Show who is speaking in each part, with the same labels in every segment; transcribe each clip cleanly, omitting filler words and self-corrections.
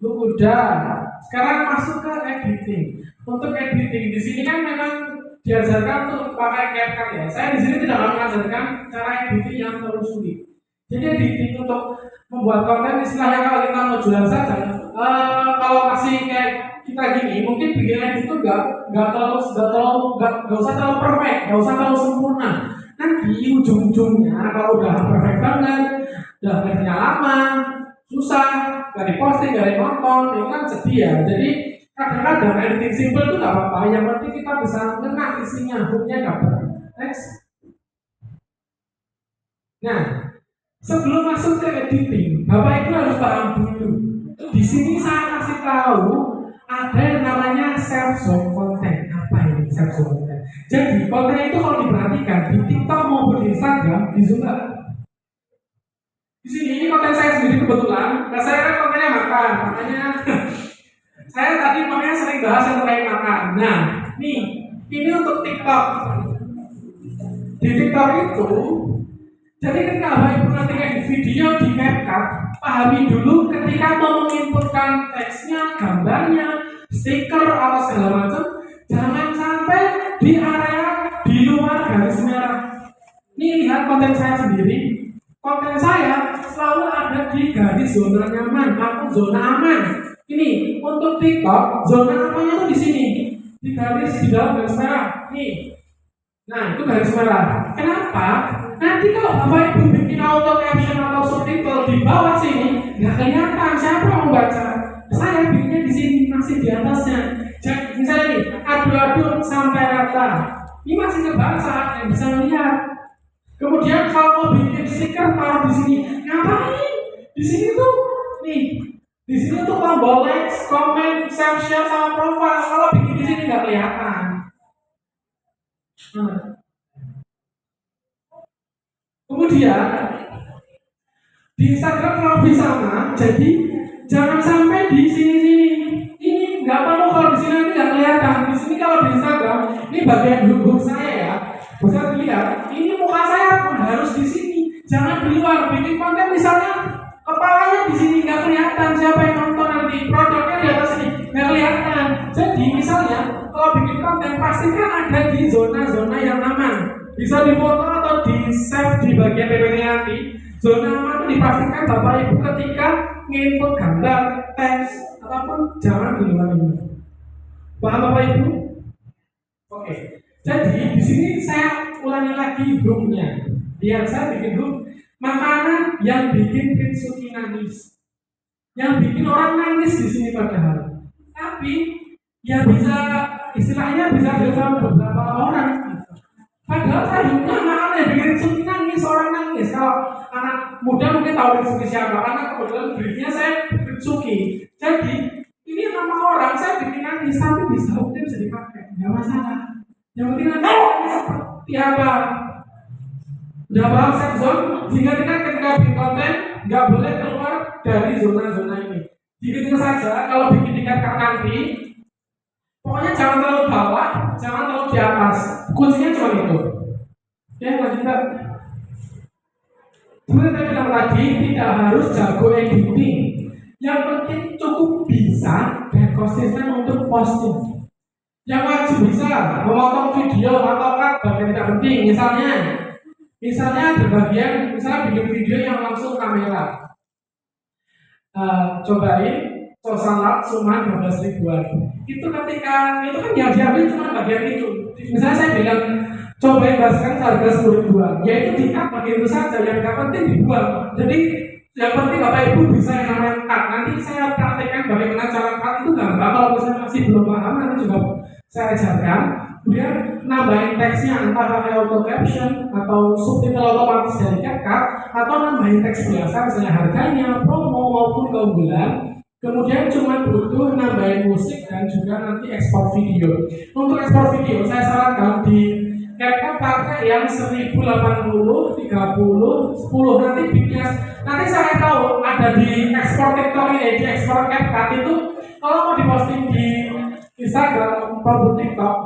Speaker 1: udah. Sekarang masuk ke editing. Untuk editing di sini kan memang diajarkan untuk pakai CapCut ya. Saya di sini tidak mengajarkan cara editing yang terlalu sulit. Jadi editing untuk membuat konten istilahnya kalau kita mau jualan saja, kalau masih kayak kita gini, mungkin bikin edit itu nggak usah terlalu perfect, nggak usah terlalu sempurna. Nanti ujung-ujungnya kalau udah perfect banget, udah kerja lama, susah, gak diposting, gak ditonton, itu kan sedih ya. Jadi kadang-kadang editing simple itu gak apa-apa, yang penting kita bisa ngena isinya, hooknya dapat. Next. Nah, sebelum masuk ke editing, Bapak Ibu harus paham dulu. Di sini saya kasih tahu ada yang namanya self-zone content. Apa ini self-zone content? Jadi konten itu kalau diperhatikan di TikTok maupun di Instagram, di Zoom di sini ini konten saya sendiri kebetulan. Nah, saya kan kontennya makan, makanya saya tadi makanya sering bahas yang terkait makan. Nah, nih ini untuk TikTok. Di TikTok itu, jadi ketika Bapak Ibu nanti edit video di CapCut, pahami dulu ketika mau menginputkan teksnya, gambarnya, stiker atau segala macam, jangan sampai di area di luar garis merah. Ini lihat konten saya sendiri. Konten saya selalu ada di garis zona nyaman atau zona aman. Ini untuk TikTok, zona amannya tuh di sini, di garis di dalam garis merah. Nih, nah itu garis merah. Kenapa? Nanti kalau Bapak Ibu bikin auto caption atau subtitle di bawah sini, nggak kelihatan siapa yang membaca. Saya bikinnya di sini masih di atasnya. Jadi misalnya nih, adu-adu sampai rata. Ini masih kebaca, yang bisa melihat. Kemudian kalau mau bikin stiker taruh di sini, ngapain? Di sini tuh, nih, di sini tuh tombol like, comment, share, sama profile. Kalau bikin di sini nggak kelihatan. Kemudian di Instagram lebih sama, jadi jangan sampai di sini-sini. Ini nggak perlu kalau di sini nanti nggak kelihatan. Di sini kalau di Instagram, ini bagian hook saya ya. Bisa dilihat, ini muka saya pun harus di sini, jangan di luar. Bikin konten misalnya kepalanya di sini nggak kelihatan, siapa yang nonton nanti, produknya di atas sini nggak kelihatan. Jadi misalnya kalau bikin konten pastikan ada di zona-zona yang aman. Bisa difoto atau di save di bagian PPT nanti. Zona aman itu dipastikan Bapak Ibu ketika nginput gambar, teks ataupun jangan di luar ini. Paham Bapak Ibu? Oke. Jadi di sini saya ulangi lagi hooknya. Biar saya bikin hook makanan yang bikin Ritsuki nangis, yang bikin orang nangis di sini padahal. Tapi ya bisa istilahnya bisa dilakukan beberapa orang. Padahal saya hooknya makanan yang bikin Ritsuki nangis, orang nangis. Kalau anak muda mungkin tahu Ritsuki siapa, karena kebetulan briefnya saya Ritsuki. Jadi ini nama orang saya bikin nangis, tapi bisa hooknya bisa dipakai, nggak masalah. Yang penting nanti seperti apa. Udah paham safe zone? Sehingga kita ketika bikin konten nggak boleh keluar dari zona-zona ini. Dikitin saja kalau bikin di CapCut nanti, pokoknya jangan terlalu bawah, jangan terlalu di atas. Kuncinya cuma itu. Ya lanjut Kak. Seperti saya bilang tadi, tidak harus jago editing. Yang penting cukup bisa dan konsisten untuk posting. Yang wajib bisa memotong video atau bagian tidak penting. Misalnya ada bagian, misalnya bikin video yang langsung kamera. Cobain Cosalat cuma 12 ribuan. Itu ketika itu kan yang diambil cuma bagian itu. Misalnya saya bilang cobain baskan harga 10 ribuan. Ya itu di-cut bagian itu saja, yang tidak penting dibuang. Jadi yang penting Bapak Ibu bisa yang namanya cut. Nanti saya praktekkan bagaimana cara cut itu gampang. Kalau misalnya masih belum paham nanti juga saya ajarkan. Kemudian nambahin teksnya entah pakai auto caption atau subtitle otomatis dari CapCut atau nambahin teks biasa misalnya harganya, promo maupun keunggulan. Kemudian cuma butuh nambahin musik dan juga nanti ekspor video. Untuk ekspor video saya sarankan di CapCut pakai yang 1080, 30, 10 nanti bitnya. Nanti saya tahu ada di ekspor TikTok ini, di ekspor CapCut itu kalau mau diposting di Instagram maupun TikTok,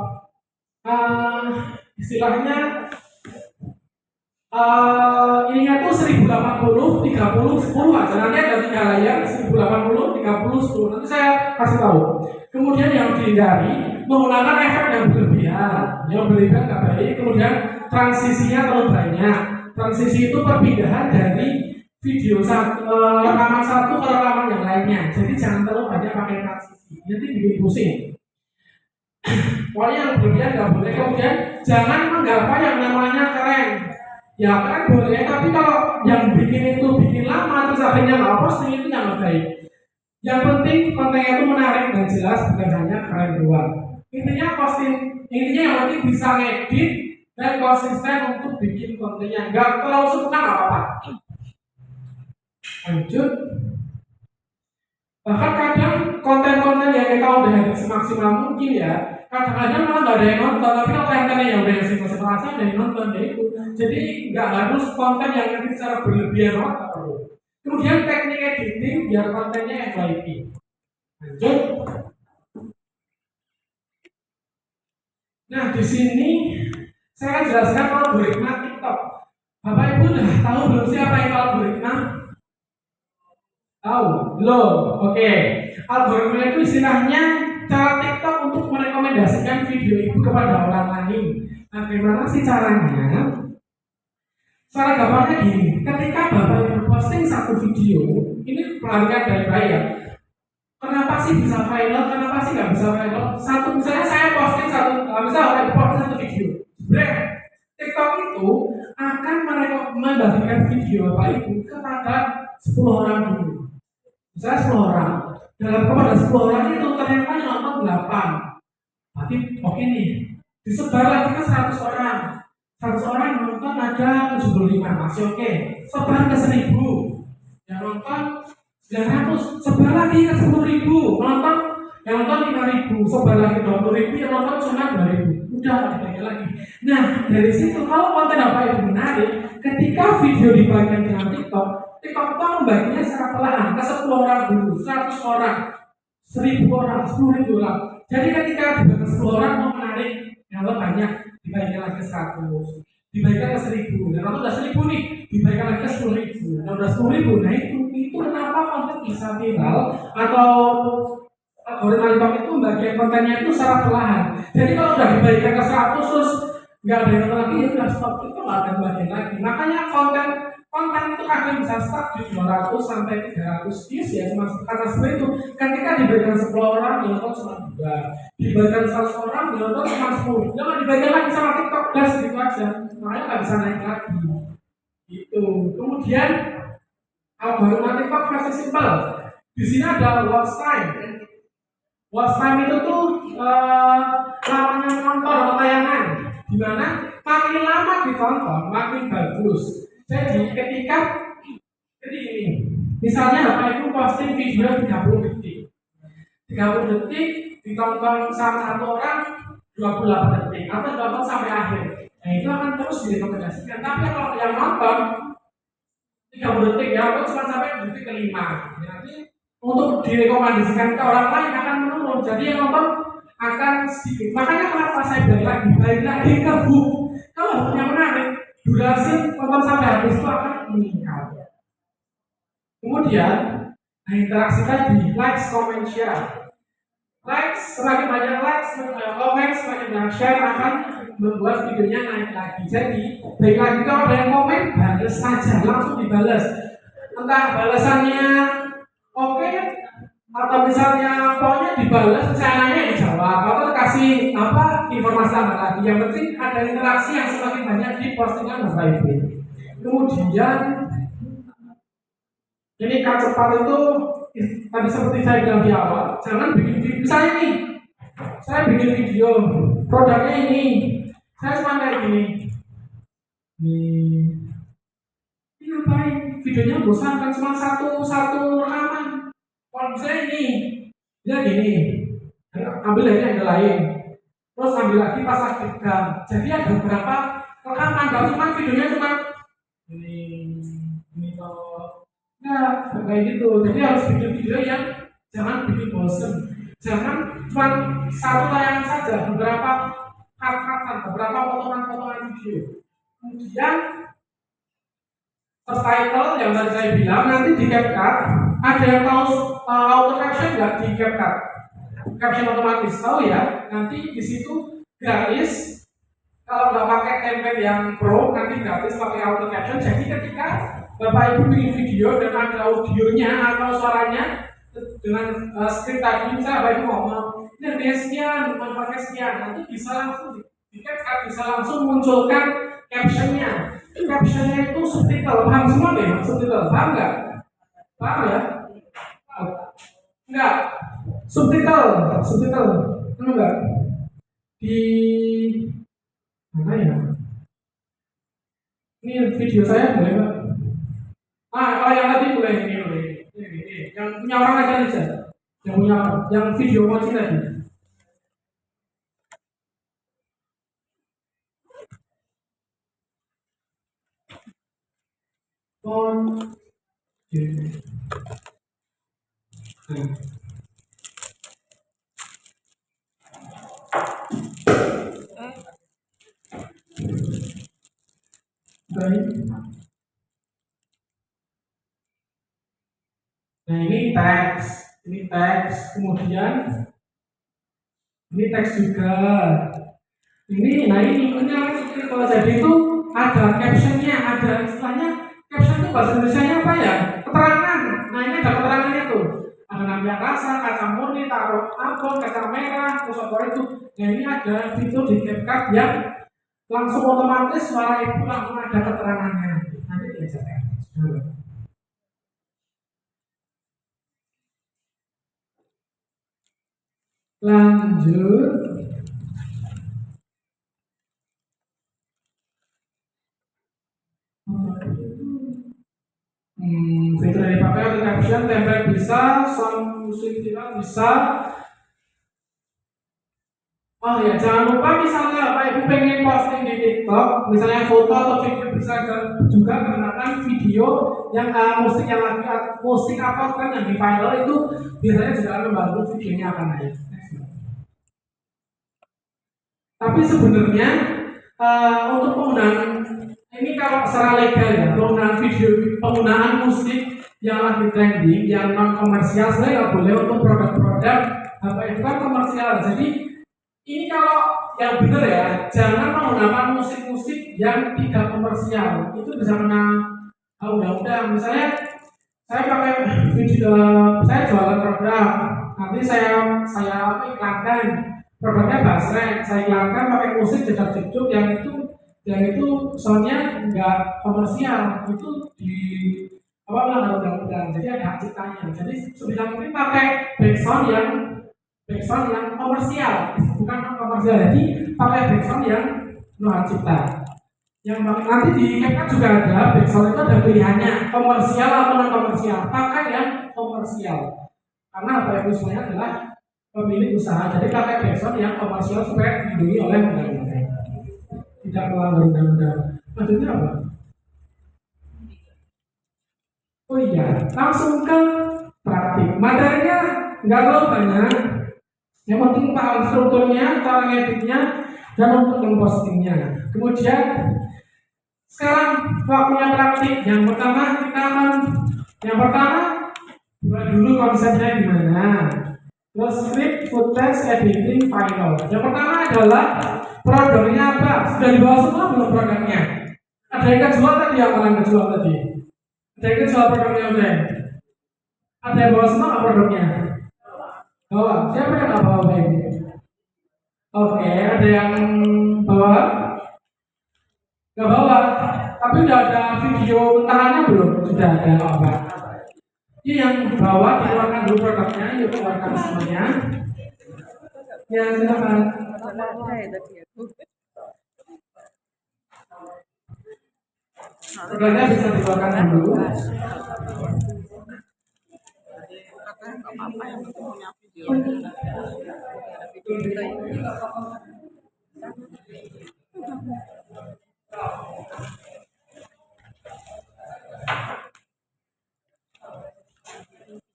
Speaker 1: istilahnya ininya tuh 1080, 30, 10 aja. Nanti ada 3 layar, 1080, 30, 10. Nanti saya kasih tahu. Kemudian yang dihindari menggunakan efek yang berlebihan. Yang berlebihan nggak baik. Kemudian transisinya terlalu banyak. Transisi itu perpindahan dari video rekaman satu ke rekaman yang lainnya. Jadi jangan terlalu banyak pakai transisi. Nanti bikin pusing. Pokoknya yang berlebihan nggak boleh. Kemudian jangan menggapai yang namanya keren. Ya keren boleh, tapi kalau yang bikin itu bikin lama terus akhirnya nggak posting itu yang baik. Yang penting kontennya itu menarik dan jelas, bukan hanya keren doang. Intinya yang penting bisa ngedit dan konsisten untuk bikin kontennya. Nggak terlalu sempurna nggak apa-apa. Lanjut. Bahkan kadang konten-konten yang kita udah edit semaksimal mungkin ya, kadang-kadang malah nggak ada yang nonton, tapi kalau kontennya yang udah yang simpel-simpel aja ada yang nonton ya itu. Jadi nggak harus konten yang nanti secara berlebihan nggak perlu. Kemudian teknik editing biar kontennya FYP. Lanjut. Nah di sini saya akan jelaskan algoritma TikTok. Bapak Ibu udah tahu belum siapa yang algoritma? Tahu? Belum? Oke. Algoritma itu istilahnya cara TikTok untuk merekomendasikan video itu kepada orang lain. Nah, bagaimana sih caranya? Cara gampangnya gini, ketika Bapak Ibu posting satu video, ini perhatikan baik-baik ya. Kenapa sih bisa viral? Kenapa sih nggak bisa viral? Misalnya saya posting misalnya posting satu video, TikTok itu akan membagikan video Bapak Ibu kepada 10 orang dulu. Misalnya 10 orang. Kepada 10 orang itu ternyata yang nonton 8. Berarti oke nih. Disebar lagi ke 100 orang. 100 orang yang nonton ada 75, masih oke. Sebar ke 1000. Yang nonton 900, sebar lagi ke 10.000. Yang nonton 5.000, sebar lagi 20.000, yang nonton cuma 2.000. Udah dibagi lagi. Nah, dari situ kalau konten apa itu menarik, ketika video dibagikan dengan TikTok itu membaginya secara perlahan ke 10 orang dulu, 100 orang, 1.000 orang, 10.000 orang. Jadi ketika dibagikan 10 orang mau menarik, yang lebih banyak dibagikan lagi ke 100, dibagikan ke 1.000. Dan kalau udah 1.000 nih, dibagikan lagi ke 10.000. Dan udah 10.000, nah itu kenapa konten bisa viral atau algoritma TikTok itu membagikan kontennya itu secara perlahan. Jadi kalau udah dibagikan ke 100 terus nggak ada yang lagi, ya udah stop, itu nggak akan bagian lagi. Makanya konten itu kadang bisa start di 200 sampai 300 views ya, cuma karena seperti itu. Ketika diberikan 10 orang, nonton cuma 2, diberikan 100 orang, nonton cuma 10. Jangan diberikan lagi sama TikTok, plus gitu aja. Makanya nggak bisa naik lagi. Gitu. Kemudian algoritma TikTok versi simpel. Di sini ada watch time. Watch time itu tuh lamanya menonton atau tayangan. Di mana makin lama ditonton, makin bagus. Jadi ketika ini, misalnya Bapak Ibu posting video 30 detik. 30 detik ditonton sama satu orang 28 detik atau ditonton sampai akhir. Nah itu akan terus direkomendasikan. Tapi kalau yang nonton 30 detik ya, atau cuma sampai detik ke-5. Nanti untuk direkomendasikan ke orang lain akan menurun. Jadi yang nonton akan sedikit. Makanya kenapa saya balik lagi ke book. Kalau booknya menarik, durasi nonton sampai habis itu akan meningkat. Kemudian, interaksi tadi, likes, comment, share. Likes, semakin banyak likes, comment, semakin banyak share akan membuat videonya naik lagi. Jadi, baik lagi kalau ada yang komen, balas saja, langsung dibalas. Entah balasannya oke, atau misalnya pokoknya dibalas, caranya dijawab, atau kasih informasi tambahan lagi. Yang penting ada interaksi yang semakin banyak di postingan Bapak Ibu. Kemudian ini kata cepat itu tadi seperti saya bilang di awal, jangan bikin video. Misalnya nih, saya bikin video produknya ini, saya cuma kayak gini. Ini ngapain? Videonya bosan kan cuma satu rekaman. Kalau misalnya ini, dia gini, ambil lagi yang lain, terus ambil lagi pas lagi tegang. Jadi ada beberapa rekaman, kalau cuma videonya cuma ini toh, nah kayak gitu. Jadi harus bikin video yang jangan bikin bosen, jangan cuma satu tayangan saja, beberapa cut-cutan, beberapa potongan-potongan video. Kemudian subtitle yang tadi saya bilang nanti di CapCut ada yang tahu auto caption nggak di CapCut? Caption otomatis tahu ya? Nanti di situ gratis. Kalau nggak pakai template yang pro nanti gratis pakai auto caption. Jadi ketika Bapak Ibu bikin video dan ada audionya atau suaranya dengan script tadi, misalnya Bapak Ibu ngomong ini sekian, pakai sekian, nanti bisa langsung di CapCut bisa langsung munculkan captionnya. Captionnya itu subtitle, paham semua deh? Subtitle, paham nggak? Paham ya? Enggak. Subtitle, enggak? Di mana ya? Ini video saya boleh nggak? Oh yang tadi boleh ini. Yang punya orang aja nih saya. Yang punya orang, yang video mochi tadi. Nah ini teks, kemudian ini teks juga. Ini kalau jadi itu ada captionnya, ada istilahnya caption itu bahasa Indonesia apa ya? Keterangan. Nah ini ada keterangannya tuh. Ada namanya rasa, kaca murni, taruh abon, kaca merah, terus apa itu. Nah ini ada fitur di CapCut yang langsung otomatis suara ibu langsung ada keterangannya. Nanti diajarkan. Lanjut. Fitur yang dipakai untuk caption, template bisa, sound musik tidak bisa. Oh ya, jangan lupa misalnya Bapak Ibu pengen posting di TikTok, misalnya foto atau video bisa juga menggunakan video yang musik yang lagi musik apa kan yang di viral itu biasanya juga akan membantu videonya akan naik. Tapi sebenarnya untuk penggunaan ini kalau secara legal ya, penggunaan video, penggunaan musik yang lagi trending, yang non komersial sebenarnya nggak boleh untuk produk-produk apa itu kan komersial. Jadi ini kalau yang benar ya, jangan menggunakan musik-musik yang tidak komersial. Itu bisa kena undang-undang. Misalnya saya pakai video, saya jualan produk, nanti saya iklankan produknya basreng, saya iklankan pakai musik jedak-jeduk yang itu soalnya nggak komersial, itu di melanggar undang-undang. Jadi ada hak ciptanya. Jadi sebisa mungkin pakai background yang komersial, bukan non komersial. Jadi pakai background yang hak cipta. Yang nanti di CapCut juga ada background itu ada pilihannya komersial atau non komersial. Pakai yang komersial karena apa yang usulnya adalah pemilik usaha. Jadi pakai background yang komersial supaya dilindungi oleh undang-undang, tidak melanggar undang-undang. Maksudnya apa? Oh iya, langsung ke praktik. Materinya nggak terlalu banyak. Yang penting paham strukturnya, cara ngeditnya, dan untuk mempostingnya. Kemudian sekarang waktunya praktik. Yang pertama buat dulu konsepnya gimana. Terus script, footage, editing, final. Yang pertama adalah produknya apa? Sudah dibawa semua belum produknya? Ada yang kejual tadi, yang kejual tadi? Ada yang kejual produknya udah? Ada yang bawa semua nggak produknya? Bawa. Siapa yang nggak bawa baby? Oke, ada yang bawa? Nggak bawa. Tapi udah ada video mentarannya belum? Sudah ada apa? Ini yang bawa dikeluarkan dulu produknya, yuk keluarkan semuanya. Ya silakan. Produknya bisa dikeluarkan dulu. Apa yang punya video?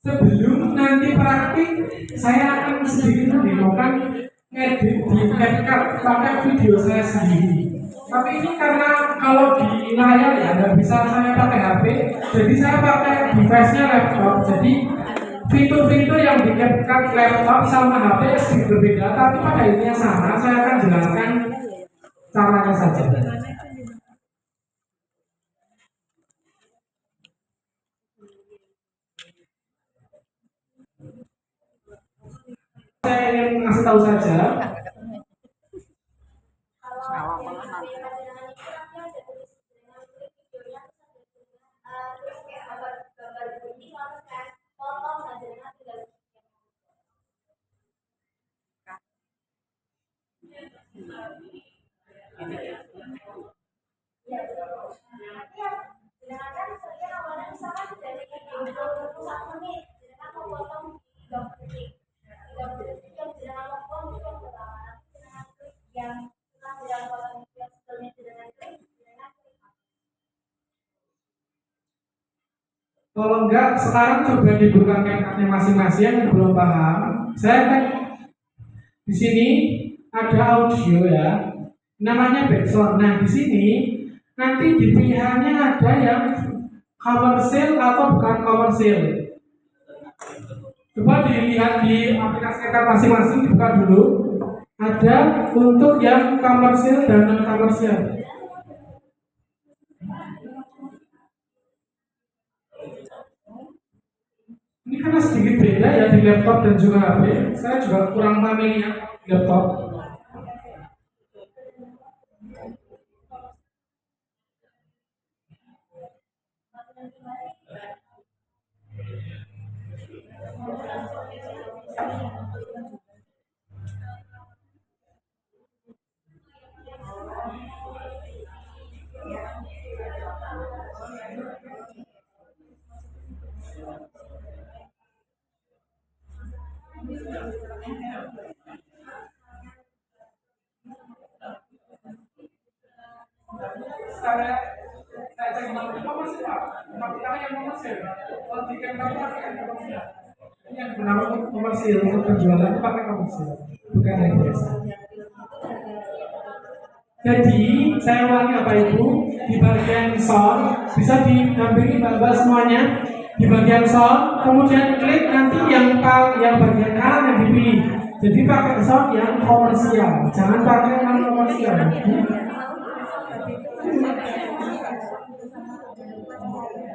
Speaker 1: Sebelum nanti praktik, saya akan sedikit mendemokan ngedit di CapCut pakai video saya sendiri. Tapi ini karena kalau di layar ya nggak bisa saya pakai HP, jadi saya pakai device-nya laptop. Jadi fitur-fitur yang dicapkan laptop sama HP sedikit berbeda, tapi pada intinya sama. Saya akan jelaskan caranya saja. Saya ingin ngasih tahu saja. Kalau enggak, sekarang coba dibuka capcutnya masing-masing yang belum paham. Saya kan di sini ada audio ya, namanya backsound. Nah di sini nanti di pilihannya ada yang komersil atau bukan komersil. Coba dilihat di aplikasi CapCut masing-masing, dibuka dulu. Ada untuk yang komersil dan non komersil. Ini karena sedikit beda ya di laptop dan juga HP. Saya juga kurang familiar di laptop. Saya cek komersil Pak. Makanya yang komersil. Kalau di Canva pakai yang komersil. Ini yang bernama komersil untuk penjualan itu pakai komersil, bukan yang biasa. Jadi saya ulangi Bapak Ibu, di bagian sound bisa didampingi Bapak semuanya. Di bagian sound, kemudian klik nanti yang bagian kanan yang dipilih. Jadi pakai sound yang komersial, jangan pakai non komersial.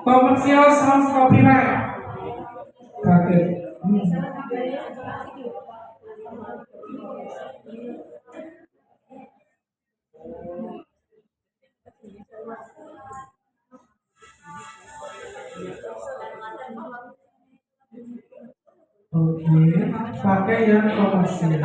Speaker 1: Komersial sound copyright. Kaget. Oke, pakai yang komersial.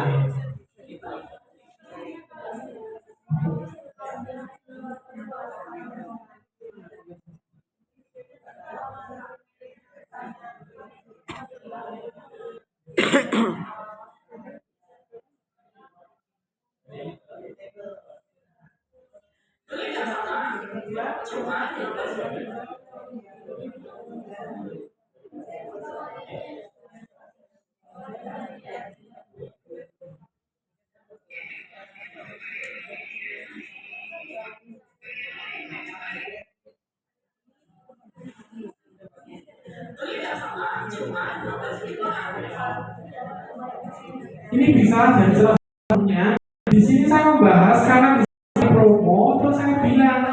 Speaker 1: Ini bisa jadi contohnya. Di sini saya membahas karena di sini promo, terus saya bilang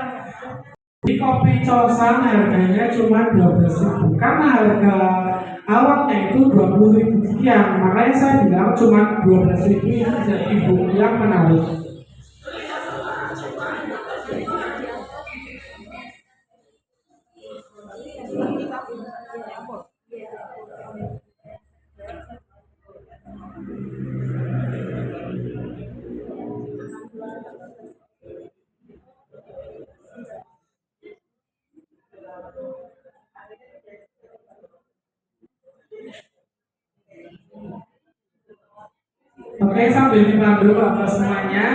Speaker 1: di kopi cosan harganya cuma 12.000 karena harga awalnya itu 20.000 sekian, makanya saya bilang cuma 12.000 itu jadi bukti yang menarik. Oke, sambil dipandu Bapak semuanya.